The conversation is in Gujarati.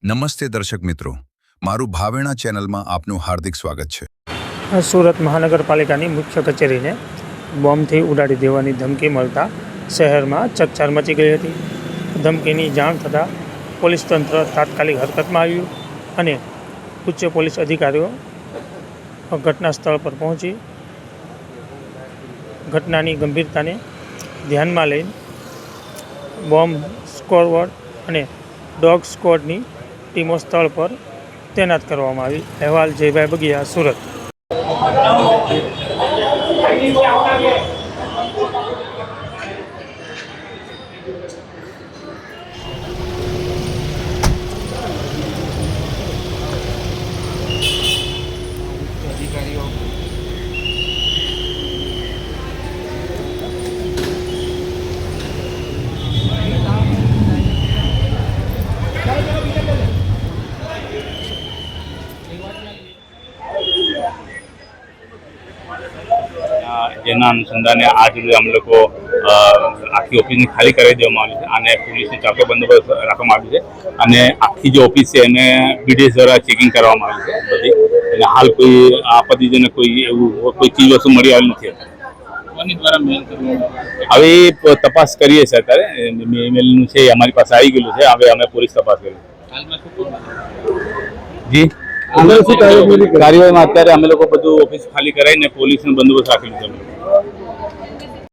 નમસ્તે દર્શક મિત્રો, મારું ભાવેણા ચેનલમાં આપનું હાર્દિક સ્વાગત છે। સુરત મહાનગરપાલિકાની મુખ્ય કચેરીને બોમ્બથી ઉડાડી દેવાની ધમકી મળતા શહેરમાં ચકચાર મચી ગઈ હતી। ધમકીની જાણ થતાં પોલીસ તંત્ર તાત્કાલિક હરકતમાં આવ્યું અને ઉચ્ચ પોલીસ અધિકારીઓ ઘટના સ્થળ પર પહોંચી ઘટનાની ગંભીરતાને ધ્યાનમાં લઈને બોમ્બ સ્ક્વોડ અને ડોગ સ્ક્વોડની ટીમો સ્થળ પર તૈનાત કરવામાં આવી। અહેવાલ જયભાઈ બગિયા, સુરત। જેના અનુસંધાને આજ રોજ અમે લોકો આખી ઓફિસને ખાલી કરાવી દેવામાં આવી છે અને પોલીસને ચાપતો બંદોબસ્ત રાખવામાં આવ્યો છે અને આખી જે ઓફિસ છે એને BDS દ્વારા ચેકિંગ કરવામાં આવી છે બધી, અને હાલ કોઈ આપત્તિજનક કોઈ એવું કોઈ ચીજ વસ્તુ મળી આવી નથી। હવે તપાસ કરીએ છીએ, અત્યારે મેલનું છે અમારી પાસે આવી ગયેલું છે, હવે અમે પોલીસ તપાસ કરીએ। જી, કાર્યવાહીમાં અત્યારે અમે લોકો બધું ઓફિસ ખાલી કરાવીને પોલીસનો બંદોબસ્ત રાખેલું છે।